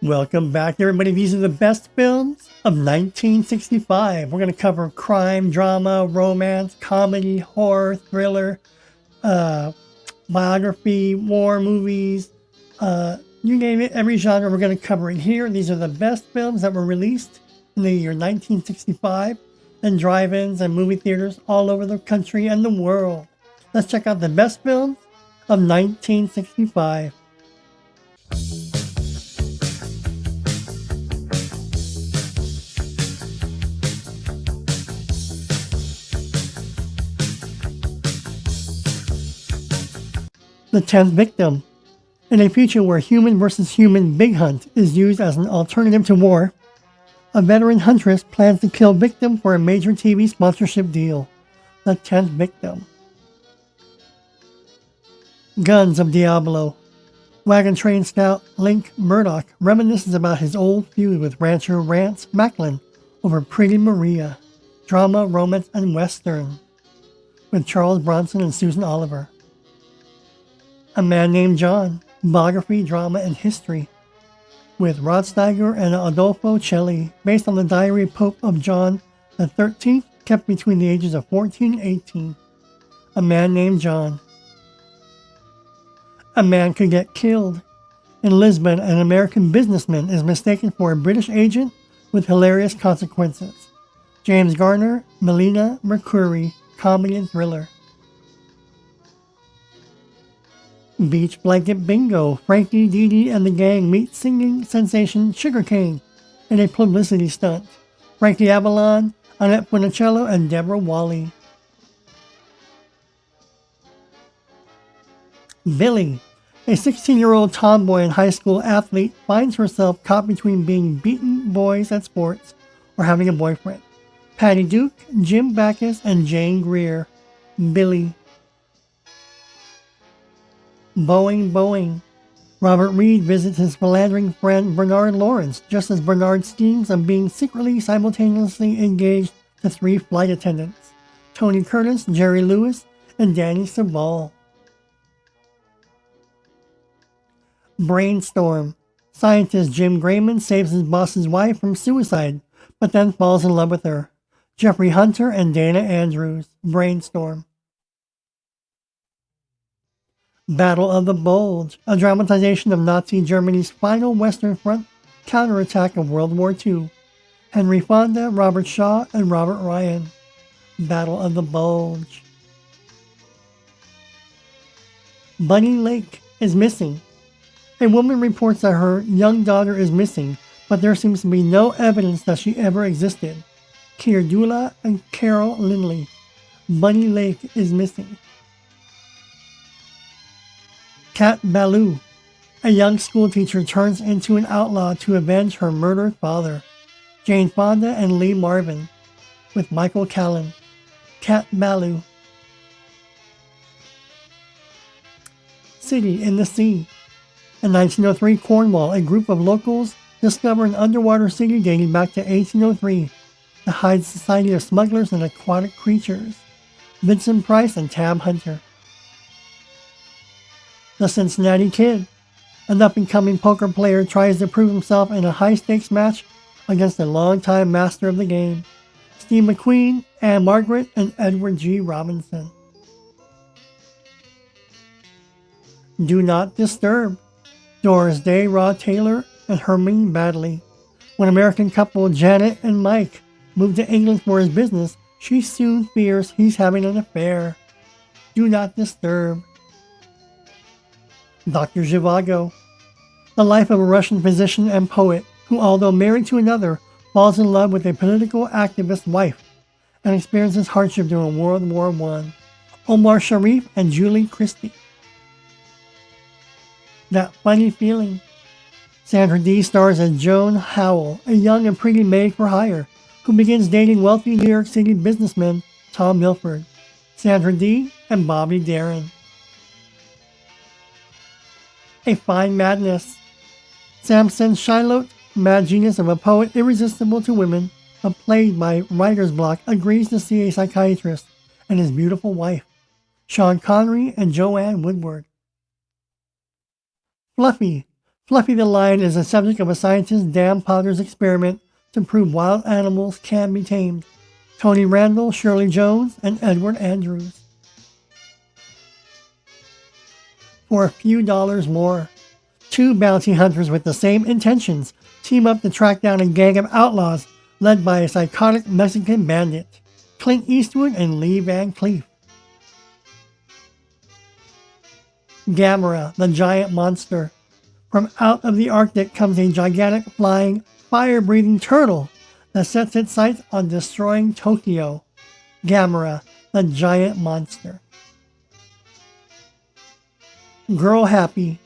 Welcome back, everybody. These are the best films of 1965. We're going to cover crime, drama, romance, comedy, horror, thriller, uh, biography, war movies, you name it, every genre we're going to cover it here. These are the best films that were released in the year 1965 in drive-ins and movie theaters all over the country and the world. Let's check out the best films of 1965. The 10th Victim. In a future where human versus human big hunt is used as an alternative to war, a veteran huntress plans to kill victim for a major TV sponsorship deal. The 10th Victim. Guns of Diablo. Wagon train scout Link Murdoch reminisces about his old feud with rancher Rance Macklin over Pretty Maria. Drama, romance, and western. With Charles Bronson and Susan Oliver. A Man Named John. Biography, drama, and history. With Rod Steiger and Adolfo Celli, based on the diary Pope of John XIII, kept between the ages of 14 and 18. A Man Named John. A man could get killed. In Lisbon, an American businessman is mistaken for a British agent with hilarious consequences. James Garner, Melina Mercuri, comedy and thriller. Beach Blanket Bingo. Frankie, Dee Dee, and the gang meet singing sensation Sugarcane in a publicity stunt. Frankie Avalon, Annette Funicello, and Deborah Wally. Billy. A 16-year-old tomboy and high school athlete finds herself caught between being beaten boys at sports or having a boyfriend. Patty Duke, Jim Backus, and Jane Greer. Billy. Boeing. Robert Reed visits his philandering friend Bernard Lawrence just as Bernard schemes of being secretly simultaneously engaged to 3 flight attendants, Tony Curtis, Jerry Lewis, and Danny Sabal. Brainstorm. Scientist Jim Grayman saves his boss's wife from suicide, but then falls in love with her. Jeffrey Hunter and Dana Andrews. Brainstorm. Battle of the Bulge, a dramatization of Nazi Germany's final Western Front counterattack of World War II. Henry Fonda, Robert Shaw, and Robert Ryan. Battle of the Bulge. Bunny Lake is missing. A woman reports that her young daughter is missing, but there seems to be no evidence that she ever existed. Keir Dula and Carol Lindley. Bunny Lake is missing. Cat Ballou. A young schoolteacher turns into an outlaw to avenge her murdered father. Jane Fonda and Lee Marvin. With Michael Callan. Cat Ballou. City in the Sea. In 1903 Cornwall, a group of locals discover an underwater city dating back to 1803. The Hyde Society of Smugglers and Aquatic Creatures. Vincent Price and Tab Hunter. The Cincinnati Kid. An up-and-coming poker player tries to prove himself in a high-stakes match against a longtime master of the game. Steve McQueen, Anne Margaret, and Edward G. Robinson. Do Not Disturb. Doris Day, Rod Taylor, and Hermine Baddeley. When American couple Janet and Mike move to England for his business, she soon fears he's having an affair. Do Not Disturb. Dr. Zhivago. The life of a Russian physician and poet who, although married to another, falls in love with a political activist wife and experiences hardship during World War I. Omar Sharif and Julie Christie. That Funny Feeling. Sandra Dee stars as Joan Howell, a young and pretty maid for hire who begins dating wealthy New York City businessman Tom Milford, Sandra Dee, and Bobby Darin. A Fine Madness. Samson Shiloh, mad genius of a poet irresistible to women, but plagued by writer's block, agrees to see a psychiatrist and his beautiful wife, Sean Connery and Joanne Woodward. Fluffy. Fluffy the lion is the subject of a scientist Dan Potter's experiment to prove wild animals can be tamed. Tony Randall, Shirley Jones, and Edward Andrews. For a few dollars more, two bounty hunters with the same intentions team up to track down a gang of outlaws led by a psychotic Mexican bandit, Clint Eastwood and Lee Van Cleef. Gamera, the giant monster. From out of the Arctic comes a gigantic flying, fire-breathing turtle that sets its sights on destroying Tokyo. Gamera, the giant monster. Girl Happy.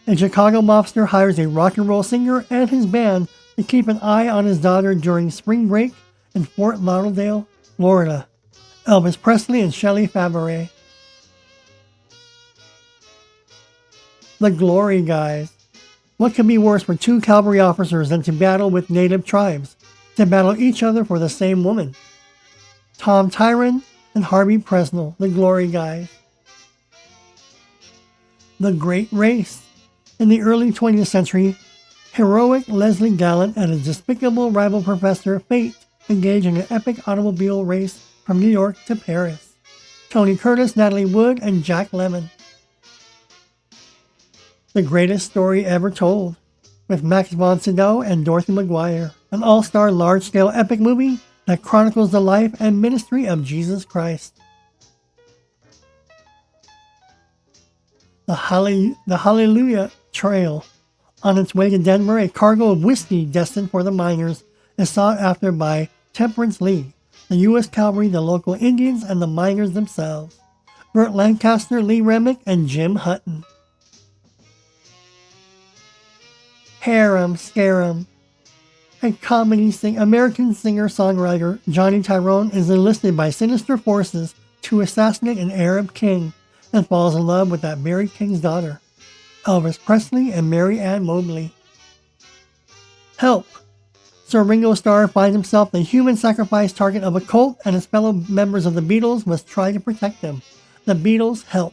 A Chicago mobster hires a rock and roll singer and his band to keep an eye on his daughter during spring break in Fort Lauderdale, Florida. Elvis Presley and Shelley Fabares. The Glory Guys. What could be worse for two cavalry officers than to battle with native tribes, to battle each other for the same woman? Tom Tyron and Harvey Presnell, the Glory Guys. The Great Race. In the early 20th century, heroic Leslie Gallant and his despicable rival Professor Fate engaged in an epic automobile race from New York to Paris. Tony Curtis, Natalie Wood, and Jack Lemmon. The Greatest Story Ever Told, with Max von Sydow and Dorothy McGuire, an all-star large-scale epic movie that chronicles the life and ministry of Jesus Christ. The Hallelujah Trail. On its way to Denver, a cargo of whiskey destined for the miners is sought after by Temperance League, the U.S. Cavalry, the local Indians, and the miners themselves. Burt Lancaster, Lee Remick, and Jim Hutton. Harem Scarum. American singer-songwriter Johnny Tyrone is enlisted by sinister forces to assassinate an Arab king and falls in love with that very king's daughter, Elvis Presley and Mary Ann Mobley. Help! Sir Ringo Starr finds himself the human sacrifice target of a cult, and his fellow members of the Beatles must try to protect him. The Beatles help.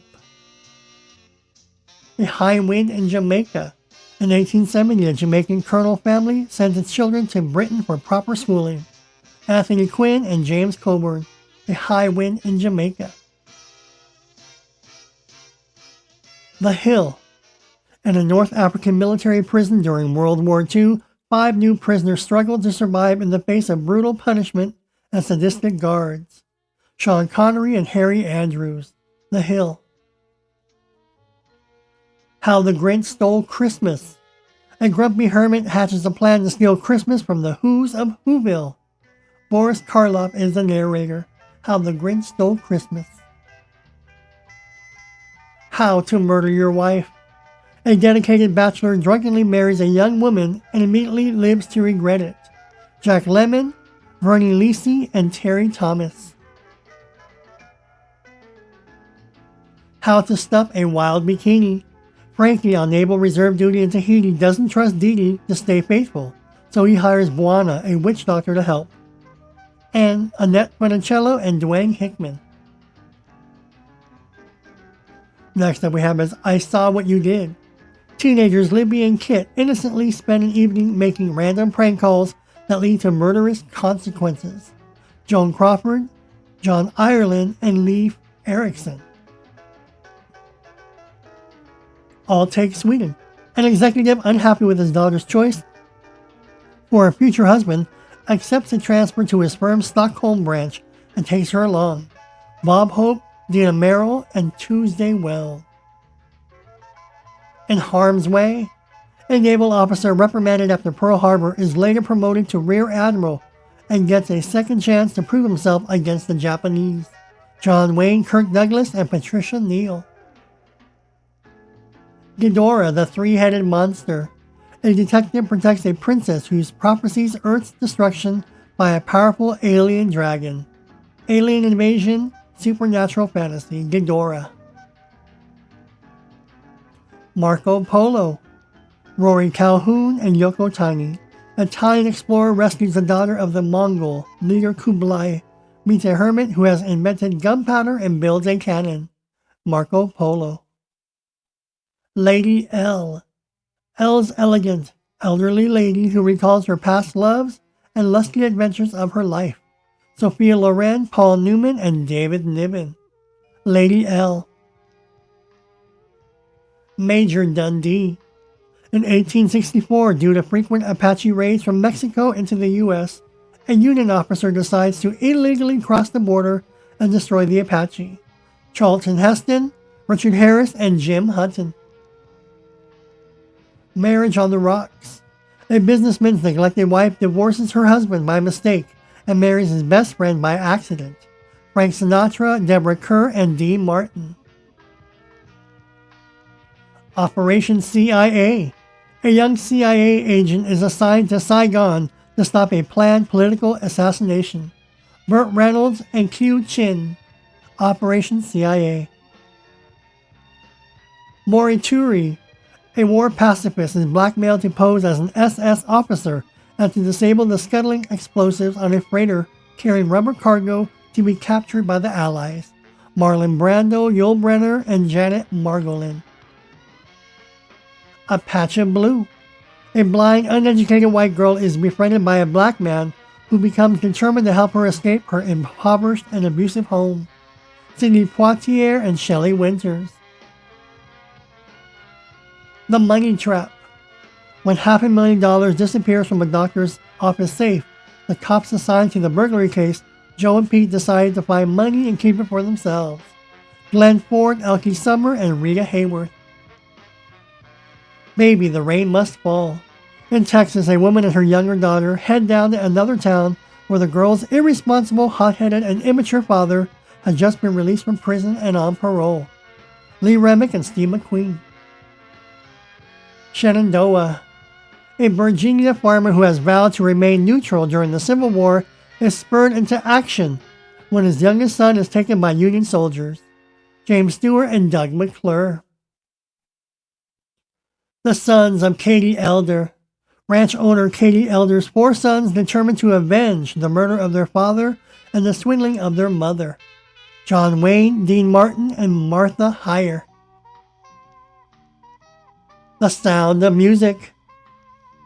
A High Wind in Jamaica. In 1870, a Jamaican colonial family sent its children to Britain for proper schooling. Anthony Quinn and James Coburn. A High Wind in Jamaica. The Hill. In a North African military prison during World War II, 5 new prisoners struggled to survive in the face of brutal punishment and sadistic guards. Sean Connery and Harry Andrews. The Hill. How the Grinch Stole Christmas. A grumpy hermit hatches a plan to steal Christmas from the Who's of Whoville. Boris Karloff is the narrator. How the Grinch Stole Christmas. How to Murder Your Wife. A dedicated bachelor drunkenly marries a young woman and immediately lives to regret it. Jack Lemmon, Vernie Lisi, and Terry Thomas. How to Stuff a Wild Bikini. Frankie, on naval reserve duty in Tahiti, doesn't trust Dee Dee to stay faithful, so he hires Buana, a witch doctor, to help. And Annette Funicello and Dwayne Hickman. Next up we have is I Saw What You Did. Teenagers Libby and Kit innocently spend an evening making random prank calls that lead to murderous consequences. Joan Crawford, John Ireland, and Leif Erikson. All Take Sweden. An executive unhappy with his daughter's choice for a future husband accepts a transfer to his firm's Stockholm branch and takes her along. Bob Hope, Dina Merrill, and Tuesday Well. In Harm's Way, a naval officer reprimanded after Pearl Harbor is later promoted to Rear Admiral and gets a second chance to prove himself against the Japanese. John Wayne, Kirk Douglas, and Patricia Neal. Ghidorah, the Three-Headed Monster. A detective protects a princess who prophesies Earth's destruction by a powerful alien dragon. Alien invasion, supernatural fantasy, Ghidorah. Marco Polo. Rory Calhoun and Yoko Tani. A Italian explorer rescues the daughter of the Mongol leader Kublai, meets a hermit who has invented gunpowder and builds a cannon. Marco Polo. Lady L. Elle's elegant, elderly lady who recalls her past loves and lusty adventures of her life. Sophia Loren, Paul Newman, and David Niven. Lady L. Major Dundee. In 1864, due to frequent Apache raids from Mexico into the U.S., a Union officer decides to illegally cross the border and destroy the Apache. Charlton Heston, Richard Harris, and Jim Hutton. Marriage on the Rocks. A businessman's neglected wife divorces her husband by mistake and marries his best friend by accident. Frank Sinatra, Deborah Kerr, and Dean Martin. Operation CIA. A young CIA agent is assigned to Saigon to stop a planned political assassination. Burt Reynolds and Q Chin. Operation CIA. Morituri. A war pacifist is blackmailed to pose as an SS officer and to disable the scuttling explosives on a freighter carrying rubber cargo to be captured by the Allies. Marlon Brando, Yul Brynner, and Janet Margolin. Apache Blue. A blind, uneducated white girl is befriended by a black man who becomes determined to help her escape her impoverished and abusive home. Sidney Poitier and Shelley Winters. The Money Trap. When $500,000 disappears from a doctor's office safe, the cops assigned to the burglary case, Joe and Pete decide to find money and keep it for themselves. Glenn Ford, Elkie Summer, and Rita Hayworth. Baby, the rain must fall. In Texas, a woman and her younger daughter head down to another town where the girl's irresponsible, hot-headed, and immature father had just been released from prison and on parole. Lee Remick and Steve McQueen. Shenandoah. A Virginia farmer who has vowed to remain neutral during the Civil War is spurred into action when his youngest son is taken by Union soldiers. James Stewart and Doug McClure. The Sons of Katie Elder. Ranch owner Katie Elder's 4 sons determined to avenge the murder of their father and the swindling of their mother. John Wayne, Dean Martin, and Martha Heyer. The Sound of Music.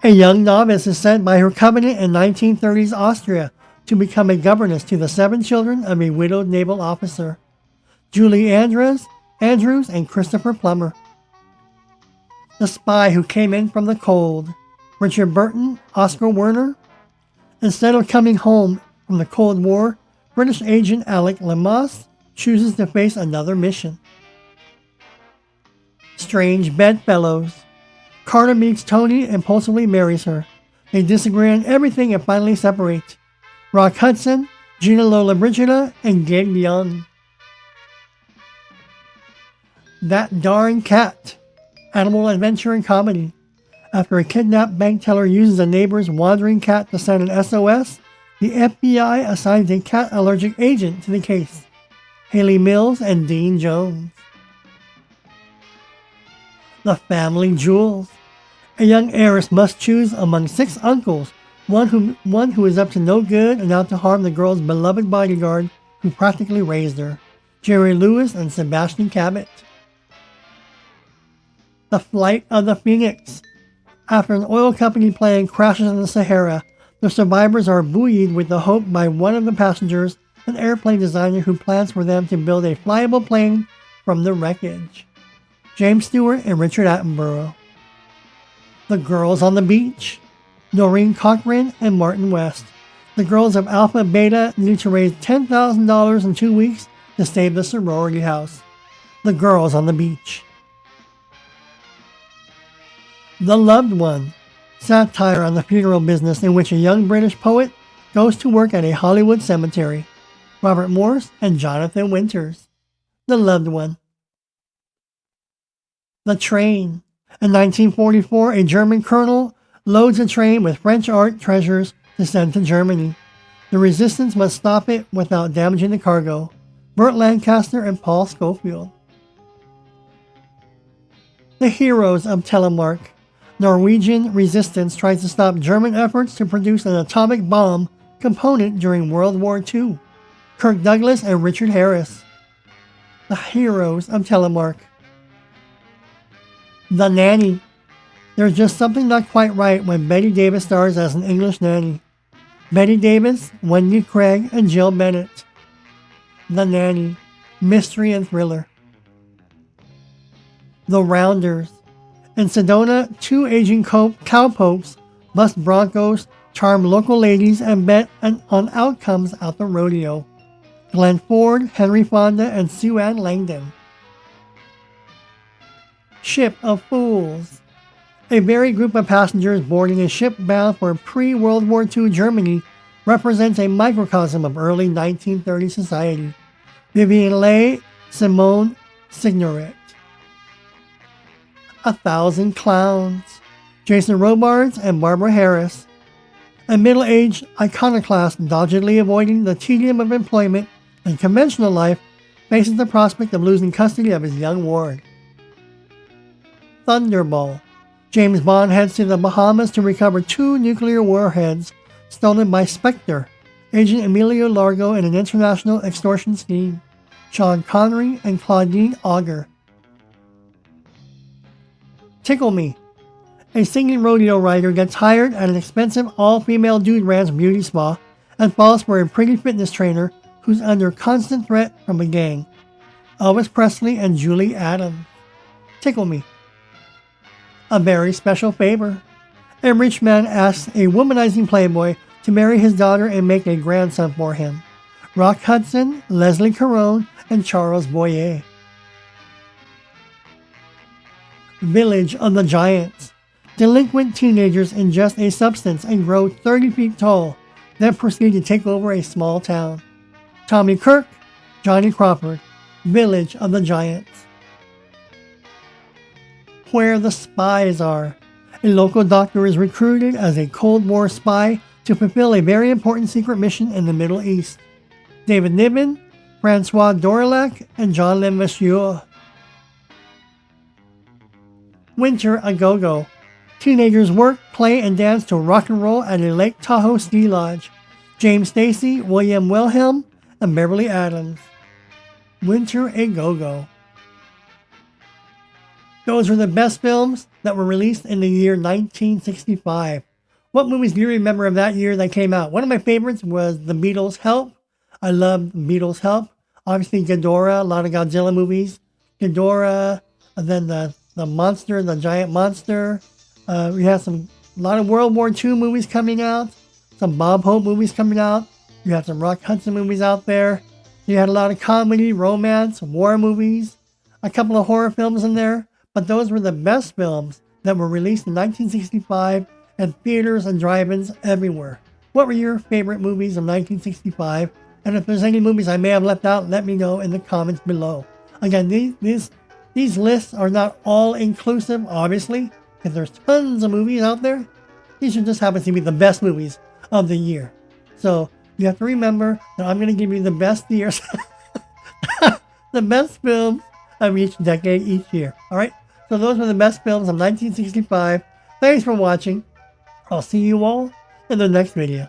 A young novice is sent by her covenant in 1930s Austria to become a governess to the 7 children of a widowed naval officer. Julie Andrews, and Christopher Plummer. The Spy Who Came In From the Cold. Richard Burton, Oscar Werner. Instead of coming home from the Cold War, British agent Alec Lemass chooses to face another mission. Strange Bedfellows. Carter meets Tony and impulsively marries her. They disagree on everything and finally separate. Rock Hudson, Gina Lollobrigida, and Gig Young. That Darn Cat. Animal adventure and comedy. After a kidnapped bank teller uses a neighbor's wandering cat to send an SOS, the FBI assigns a cat allergic agent to the case. Haley Mills and Dean Jones. The Family Jewels. A young heiress must choose among 6 uncles, one who is up to no good and out to harm the girl's beloved bodyguard who practically raised her. Jerry Lewis and Sebastian Cabot. The Flight of the Phoenix. After an oil company plane crashes in the Sahara, the survivors are buoyed with the hope by one of the passengers, an airplane designer who plans for them to build a flyable plane from the wreckage. James Stewart and Richard Attenborough. The Girls on the Beach. Noreen Cochran and Martin West. The girls of Alpha Beta need to raise $10,000 in 2 weeks to save the sorority house. The Girls on the Beach. The Loved One. Satire on the funeral business in which a young British poet goes to work at a Hollywood cemetery. Robert Morse and Jonathan Winters. The Loved One. The Train. In 1944, a German colonel loads a train with French art treasures to send to Germany. The resistance must stop it without damaging the cargo. Burt Lancaster and Paul Scofield. The Heroes of Telemark. Norwegian resistance tries to stop German efforts to produce an atomic bomb component during World War II. Kirk Douglas and Richard Harris. The Heroes of Telemark. The Nanny. There's just something not quite right when Betty Davis stars as an English nanny. Betty Davis, Wendy Craig, and Jill Bennett. The Nanny, mystery and thriller. The Rounders. In Sedona, two aging cowpokes bust broncos, charm local ladies, and bet on outcomes at the rodeo. Glenn Ford, Henry Fonda, and Sue Ann Langdon. Ship of Fools. A varied group of passengers boarding a ship bound for pre-World War II Germany represents a microcosm of early 1930s society. Vivian Leigh, Simone Signoret. 1,000 Clowns. Jason Robards and Barbara Harris. A middle-aged iconoclast doggedly avoiding the tedium of employment and conventional life faces the prospect of losing custody of his young ward. Thunderball. James Bond heads to the Bahamas to recover 2 nuclear warheads stolen by Spectre, Agent Emilio Largo, in an international extortion scheme. Sean Connery and Claudine Auger. Tickle Me. A singing rodeo rider gets hired at an expensive all-female dude ranch beauty spa and falls for a pretty fitness trainer who's under constant threat from a gang. Elvis Presley and Julie Adams. Tickle Me. A Very Special Favor. A rich man asks a womanizing playboy to marry his daughter and make a grandson for him. Rock Hudson, Leslie Caron, and Charles Boyer. Village of the Giants. Delinquent teenagers ingest a substance and grow 30 feet tall, then proceed to take over a small town. Tommy Kirk, Johnny Crawford. Village of the Giants. Where the Spies Are. A local doctor is recruited as a Cold War spy to fulfill a very important secret mission in the Middle East. David Niven, Francois Dorilac, and John Levasseur. Winter a Go-Go. Teenagers work, play, and dance to rock and roll at a Lake Tahoe ski lodge. James Stacy, William Wilhelm, and Beverly Adams. Winter a Go-Go. Those were the best films that were released in the year 1965. What movies do you remember of that year that came out? One of my favorites was The Beatles' Help. I loved Beatles' Help. Obviously, Ghidorah, a lot of Godzilla movies. Ghidorah, and then the monster, the giant monster. We had a lot of World War II movies coming out. Some Bob Hope movies coming out. You had some Rock Hudson movies out there. You had a lot of comedy, romance, war movies. A couple of horror films in there. But those were the best films that were released in 1965 at theaters and drive-ins everywhere. What were your favorite movies of 1965? And if there's any movies I may have left out, let me know in the comments below. Again, these lists are not all inclusive, obviously, because there's tons of movies out there. These should just happen to be the best movies of the year. So you have to remember that I'm going to give you the best years, the best films of each decade, each year. All right? So those were the best films of 1965. Thanks for watching. I'll see you all in the next video.